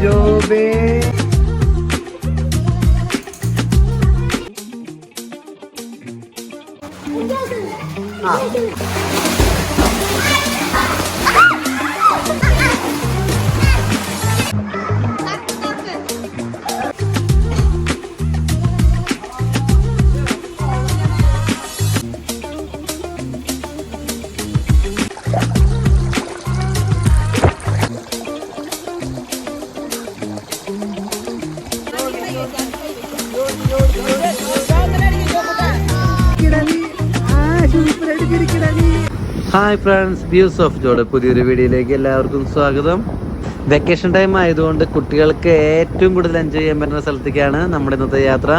ജോബേ ആ hi friends, views of ജോയുടെ പുതിയൊരു വീഡിയോയിലേക്ക് എല്ലാവർക്കും സ്വാഗതം. വെക്കേഷൻ ടൈം ആയതുകൊണ്ട് കുട്ടികൾക്ക് ഏറ്റവും കൂടുതൽ എൻജോയ് ചെയ്യാൻ പറ്റുന്ന സ്ഥലത്തേക്കാണ് നമ്മുടെ ഇന്നത്തെ യാത്ര.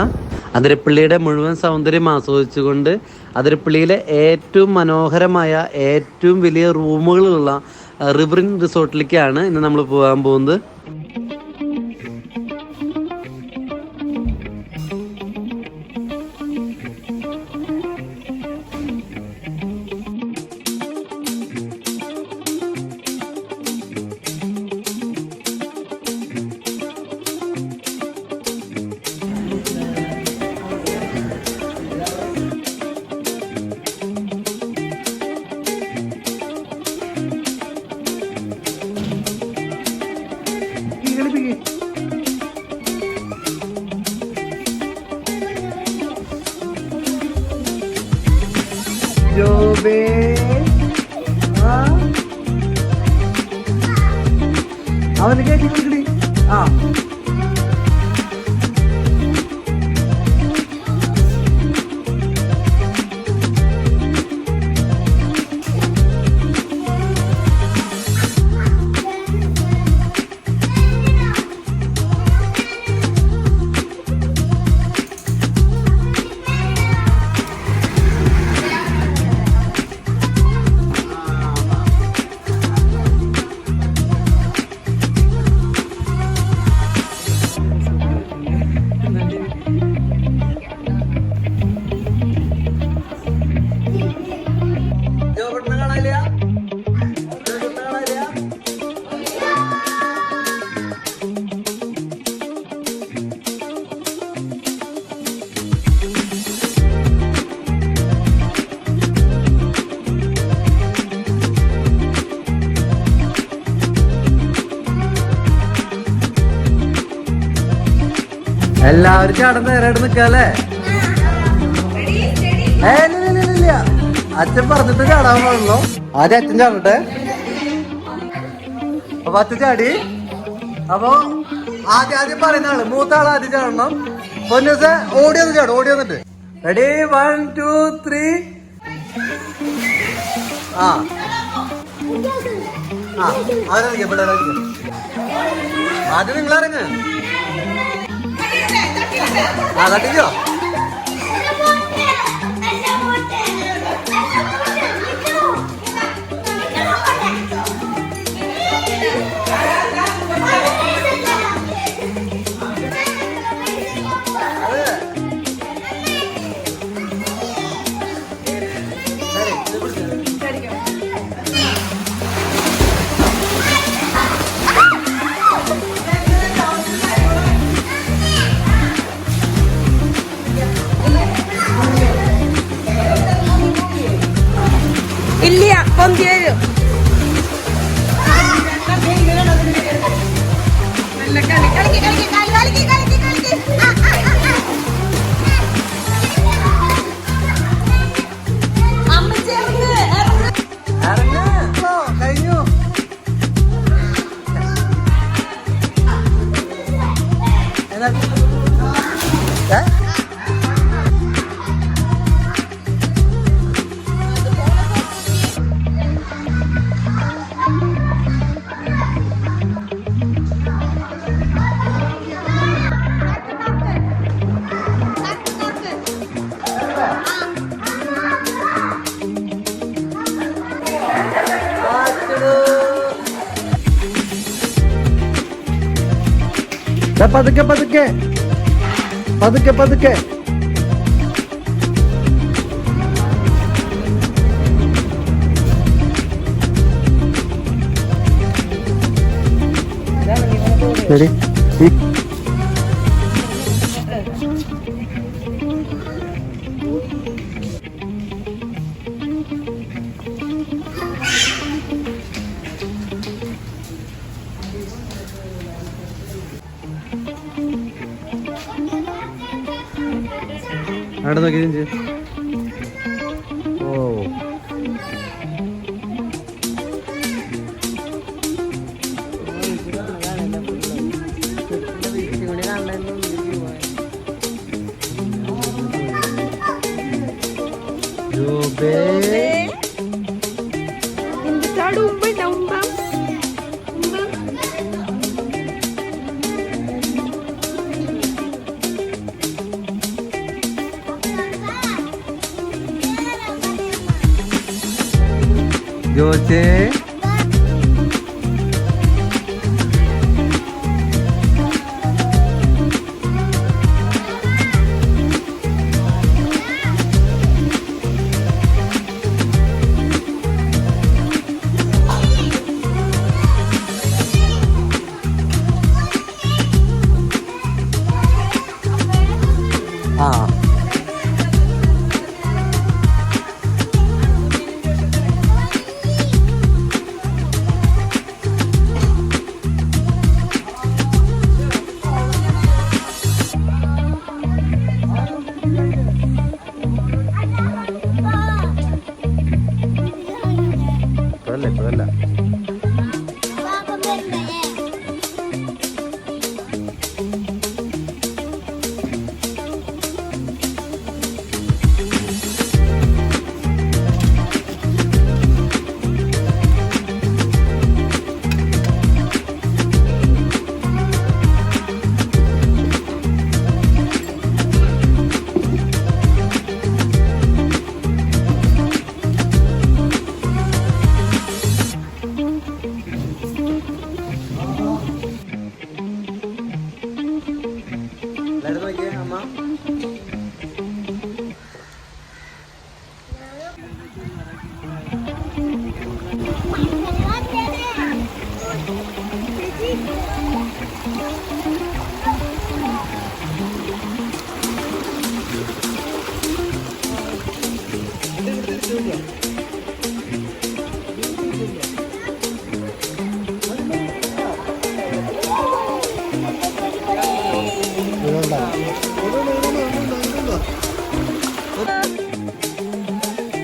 അതിരപ്പള്ളിയുടെ മുഴുവൻ സൗന്ദര്യം ആസ്വദിച്ചുകൊണ്ട് അതിരപ്പള്ളിയിലെ ഏറ്റവും മനോഹരമായ ഏറ്റവും വലിയ റൂമുകളുള്ള റിവറിൻ റിസോർട്ടിലേക്കാണ് ഇന്ന് നമ്മൾ പോകാൻ പോകുന്നത്. ജോബേ അവന് കേട്ടി ആ എല്ലാവരും ചാടം നേരായിട്ട് നിക്കല്ലേ? ഇല്ല, അച്ഛൻ പറഞ്ഞിട്ട് ചാടാൻ പാടുള്ളൂ. ആദ്യം അച്ഛൻ ചാടട്ടെ. അപ്പൊ അച്ഛൻ ചാടി. അപ്പൊ ആദ്യം പറയുന്ന ആള് മൂത്ത ആള് ആദ്യം ചാടണം. പൊന്നൂസ ഓടി വന്ന് ചാടും. ഓടി വന്നിട്ട് റെഡി 1 2 3. ആ അവരറിയാം പിള്ളേർ ആദ്യം നിങ്ങളിറങ്ങ്. ആ തട്ടിക്കോ. ഇല്ല പൊന്തിയേരും കഴിഞ്ഞു. പതുക്കെ പതുക്കെ പതുക്കെ പതുക്കെ. ശരി അവിടെ നോക്കി ചേച്ചി. ഓ ജോച്ചേ ആ ഇപ്പഴല്ല അമ്മ.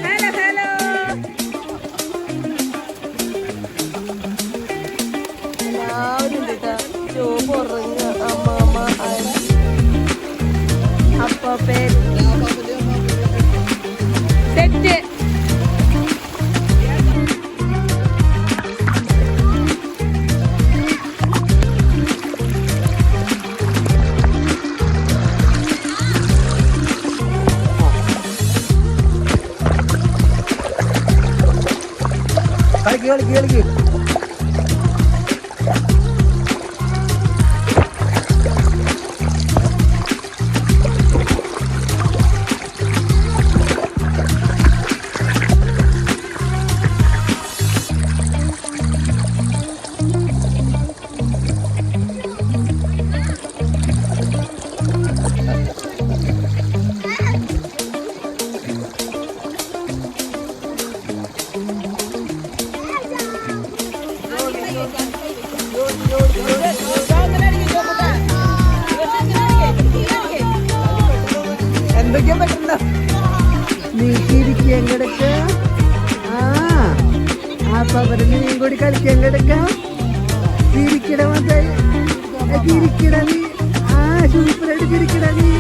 ഹലോ ഹലോ എല്ലാവരും ഉണ്ട് കേട്ടോ. ജോബ് ഉറങ്ങുക. അമ്മ അപ്പേ സെറ്റ്. കളിക്ക് എന്തൊക്കെയാ പറ്റുന്ന നീക്കിയിരിക്കുക എങ്ങടക്ക ആ പവറിന് നീ കൂടി കളിക്കുക എങ്ങടക്ക തിരിക്കട മതായി തിരിക്കട നീ സൂപ്പറായിട്ട് തിരിക്കട നീ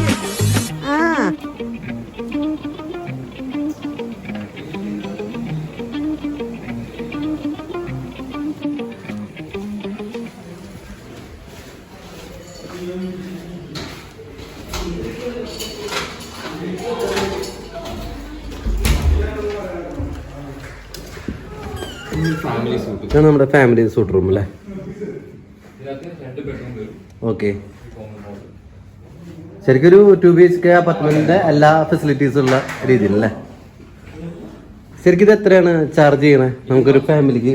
നമ്മുടെ ഫാമിലി സൂട്ട് റൂം അല്ലേ? ഓക്കെ. ശരിക്കും ഒരു 2 BHK അപ്പാർട്ട്മെന്റിന്റെ എല്ലാ ഫെസിലിറ്റീസും ഉള്ള രീതിയിലല്ലേ? ശരിക്കും ഇത് എത്രയാണ് ചാർജ് ചെയ്യണേ നമുക്കൊരു ഫാമിലിക്ക്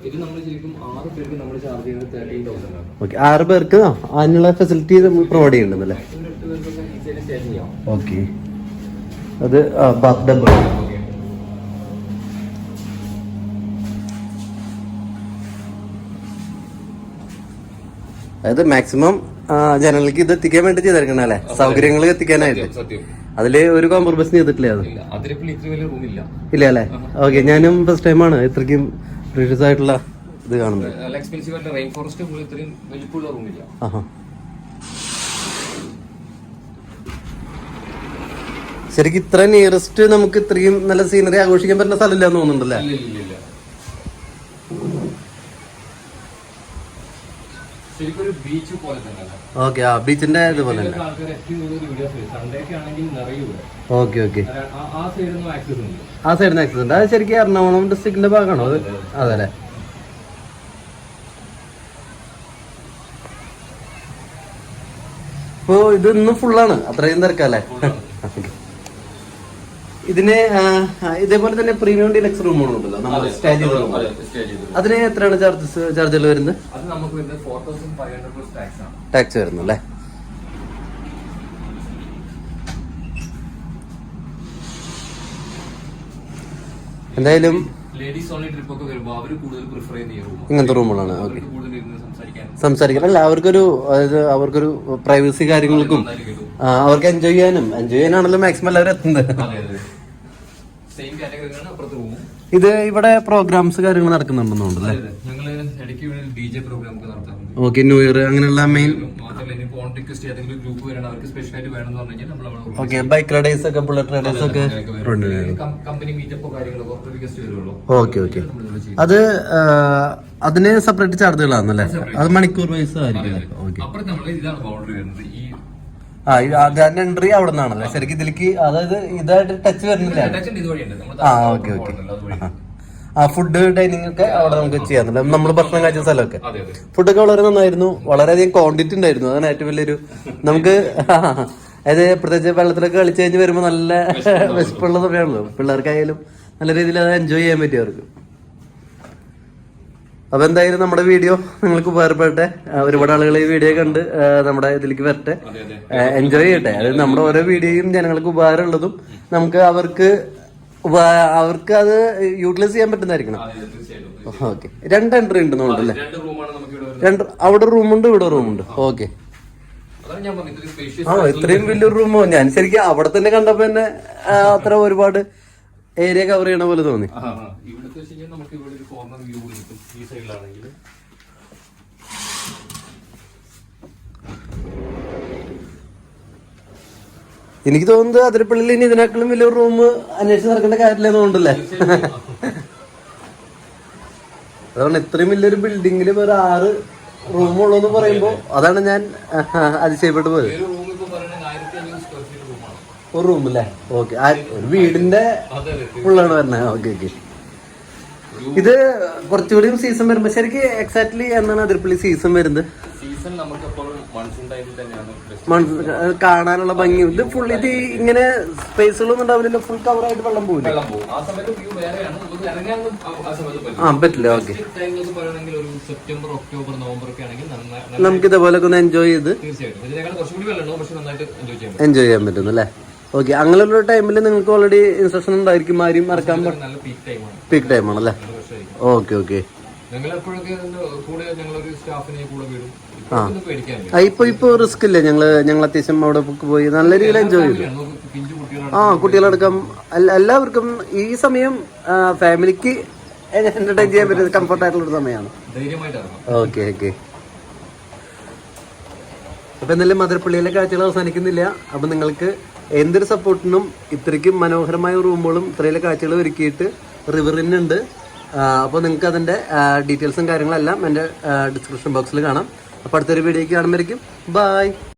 ഇത് നമ്മൾ ശരിക്കും 6 പേർക്ക് നമ്മൾ ചാർജ് ചെയ്യുന്നത് 13,000 ആണ്. ഓക്കെ 6 പേർക്ക് അതിനുള്ള ഫെസിലിറ്റി പ്രൊവൈഡ് ചെയ്യുന്നുണ്ടല്ലേ? 8 പേർക്കൊക്കെ ഈസിയായിട്ട് സ്റ്റേ ചെയ്യാം. ഓക്കെ. അത് ബാത്ത് ഡബിൾ. അതായത് മാക്സിമം ജനങ്ങൾക്ക് ഇത് എത്തിക്കാൻ വേണ്ടി ചെയ്തിരിക്കണം അല്ലേ? സൗകര്യങ്ങൾ എത്തിക്കാനായിട്ട്. സത്യം. അതില് ഒരു കോംപ്രമൈസ് ചെയ്തിട്ടില്ല അത്? അതിലിപ്പോൾ ഇത്ര വലിയ റൂമില്ല. ഇല്ല അല്ലേ? ഓക്കെ. ഞാനും ഫസ്റ്റ് ടൈമാണ് ഇത്രയ്ക്കും പ്രീഷ്യസ് ആയിട്ടുള്ള ഇത് കാണുന്നത്. നല്ല എക്സ്പെൻസീവ് ആയിട്ട് റെയിൻ ഫോറസ്റ്റ് പോലും ഇത്രയും വലിപ്പമുള്ള റൂമില്ല. ശരിക്കും ഇത്ര നിയറസ്റ്റ് നമുക്ക് ഇത്രയും നല്ല സീനറി ആഘോഷിക്കാൻ പറ്റുന്ന സ്ഥലമില്ല എന്ന് തോന്നുന്നുണ്ടല്ലേ? ഇല്ല. ശരിക്കും ഒരു ബീച്ച് പോലെ തന്നെ. ഓക്കെ. ആ ബീച്ചിന്റെ ഇതുപോലെ തന്നെ. ഓക്കെ. ആ സൈഡിൽ ആക്സസ് ഉണ്ട്. ആ സൈഡിൽ ആക്സസ് ഉണ്ട്. അത് ശരിക്കും എറണാകുളം ഡിസ്ട്രിക്റ്റിന്റെ ഭാഗമാണോ അത്? അതല്ലേ? ഇപ്പൊ ഇത് ഇന്നും ഫുള്ളാണ്, അത്രയും തിരക്കല്ലേ? ഇതിന് ഇതേപോലെ തന്നെ പ്രീമിയം ഡിലക്സ് റൂമുകളുണ്ടല്ലോ നമ്മൾ സ്റ്റേ ചെയ്ത റൂം. അതിന് എത്രയാണ് ചാർജുകൾ വരുന്നത്? അത് നമുക്ക് വരുന്നത് 4,500 പ്ലസ് ടാക്സ് ആണ്. ടാക്സ് വരുന്നു അല്ലേ? എന്തായാലും ലേഡീസ് ഓൺലി ട്രിപ്പ് ഒക്കെ വരുമ്പോൾ അവർ കൂടുതൽ പ്രിഫർ ചെയ്യുന്ന റൂം ഇങ്ങനത്തെ റൂമുകളാണ്. ഓക്കെ. കൂടുതൽ ഇരുന്ന് സംസാരിക്കാൻ അല്ല, അവർക്കൊരു പ്രൈവസി കാര്യങ്ങൾക്കും അവർക്ക് എൻജോയ് ചെയ്യാനാണല്ലോ മാക്സിമം എല്ലാവരും എത്തുന്നത്. ഇത് ഇവിടെ പ്രോഗ്രാംസ് കാര്യങ്ങൾ നടക്കുന്നുണ്ടെന്നുണ്ടല്ലേ? ഓക്കെ. ന്യൂ ഇയർ അങ്ങനെയുള്ള മെയിൻ. ഓക്കെ. ബൈക്ക് റൈഡേഴ്സ് ഒക്കെ, ബുള്ളറ്റ് റൈഡേഴ്സ് ഒക്കെ. ഓക്കെ. അത് അതിന് സെപ്പറേറ്റ് ചാർജുകളാണല്ലേ? അത് മണിക്കൂർ വൈസ് ആയിരിക്കും. ഓക്കെ. അതിന്റെ എൻട്രി അവിടെ നിന്നാണല്ലേ? ശരിക്കും ഇതിലേക്ക് അതായത് ഇതായിട്ട് ടച്ച് വരുന്നില്ല. ഓക്കെ. ഫുഡ് ഡൈനിങ് ഒക്കെ അവിടെ നമുക്ക് ചെയ്യാറുണ്ട്. നമ്മൾ ഭക്ഷണം കഴിച്ച സ്ഥലമൊക്കെ ഫുഡൊക്കെ വളരെ നന്നായിരുന്നു. വളരെയധികം ക്വാണ്ടിറ്റി ഉണ്ടായിരുന്നു. അതാണ് ഏറ്റവും വലിയൊരു നമുക്ക്. അതായത് പ്രത്യേകിച്ച് വെള്ളത്തിലൊക്കെ കളിച്ചു കഴിഞ്ഞ് വരുമ്പോൾ നല്ല വിശപ്പുള്ള സമയമാണല്ലോ. പിള്ളേർക്കായാലും നല്ല രീതിയിൽ അത് എൻജോയ് ചെയ്യാൻ പറ്റും അവർക്ക്. അപ്പൊ എന്തായാലും നമ്മുടെ വീഡിയോ നിങ്ങൾക്ക് ഉപകാരപ്പെടട്ടെ. ഒരുപാട് ആളുകൾ ഈ വീഡിയോ കണ്ട് നമ്മുടെ ഇതിലേക്ക് വരട്ടെ, എൻജോയ് ചെയ്യട്ടെ. അതായത് നമ്മുടെ ഓരോ വീഡിയോയും ജനങ്ങൾക്ക് ഉപകാരമുള്ളതും നമുക്ക് അവർക്ക് അത് യൂട്ടിലൈസ് ചെയ്യാൻ പറ്റുന്നതായിരിക്കണം. ഓക്കെ. 2 എൻട്രി ഉണ്ട് തോന്നുന്നുണ്ടല്ലേ? അവിടെ റൂമുണ്ട്, ഇവിടെ റൂമുണ്ട്. ഓക്കെ. ഇത്രയും വലിയൊരു റൂമോ? ഞാൻ ശരിക്കും അവിടെ തന്നെ കണ്ടപ്പോ തന്നെ അത്ര ഒരുപാട് ഏരിയ കവർ ചെയ്യണ പോലെ തോന്നി. എനിക്ക് തോന്നുന്നത് അതിരപ്പള്ളിയിൽ ഇനി ഇതിനേക്കാളും വലിയൊരു റൂം അന്വേഷിച്ച് നടക്കേണ്ട കാര്യമില്ലെന്ന് തോന്നുന്നില്ലേ? അതുകൊണ്ട് ഇത്രയും വലിയൊരു ബിൽഡിങ്ങിൽ ഒരു 6 റൂമുള്ളൂ എന്ന് പറയുമ്പോ അതാണ് ഞാൻ അതിശയപ്പെട്ടു പോയത്. ഒരു റൂമല്ലേ? ഓക്കെ. ഒരു വീടിന്റെ ഫുള്ളാണ് വരുന്നത്. ഓക്കെ. ഇത് കുറച്ചുകൂടി സീസൺ വരുമ്പോ ശരിക്കും എക്സാക്ട്ലി എന്നാണ് അതിരപ്പള്ളി സീസൺ വരുന്നത്? കാണാനുള്ള ഭംഗി ഇത് ഫുൾ ഇത് ഇങ്ങനെ സ്പേസുകളൊന്നും ഉണ്ടാവില്ലല്ലോ? ഫുൾ കവർ ആയിട്ട് വെള്ളം പോകില്ല? പറ്റില്ല. ഓക്കെ. നമുക്ക് ഇതേപോലെ ഒന്ന് എൻജോയ് ചെയ്ത് എൻജോയ് ചെയ്യാൻ പറ്റുന്നു അല്ലേ? ഓക്കെ. അങ്ങനെയുള്ള ടൈമിൽ നിങ്ങൾക്ക് ഓൾറെഡി ഇൻസ്ട്രക്ഷൻ ഉണ്ടായിരിക്കും ആരും മറക്കാൻ പീക്ക് ടൈം ആണല്ലേ? ഓക്കെ. ഇപ്പൊ റിസ്ക് ഇല്ലേ? ഞങ്ങൾ അത്യാവശ്യം അവിടെ പോയി നല്ല രീതിയിൽ എൻജോയ് ചെയ്തു. കുട്ടികളടക്കം എല്ലാവർക്കും ഈ സമയം ഫാമിലിക്ക് എന്റർടൈൻ ചെയ്യാൻ പറ്റുന്ന കംഫർട്ട് ആയിട്ടുള്ള ഒരു സമയമാണ്. ഓക്കെ. അപ്പൊ എന്തായാലും മധുരപ്പള്ളിയിലെ കാഴ്ചകൾ അവസാനിക്കുന്നില്ല. അപ്പൊ നിങ്ങൾക്ക് എന്തൊരു സപ്പോർട്ടിനും ഇത്രയ്ക്കും മനോഹരമായ റൂമുകളും ഇത്രയിലെ കാഴ്ചകൾ ഒരുക്കിയിട്ട് റിവറിനുണ്ട്. അപ്പോൾ നിങ്ങൾക്ക് അതിൻ്റെ ഡീറ്റെയിൽസും കാര്യങ്ങളെല്ലാം എൻ്റെ ഡിസ്ക്രിപ്ഷൻ ബോക്സിൽ കാണാം. അപ്പോൾ അടുത്തൊരു വീഡിയോയ്ക്ക് കാണുമ്പോഴേക്കും ബൈ.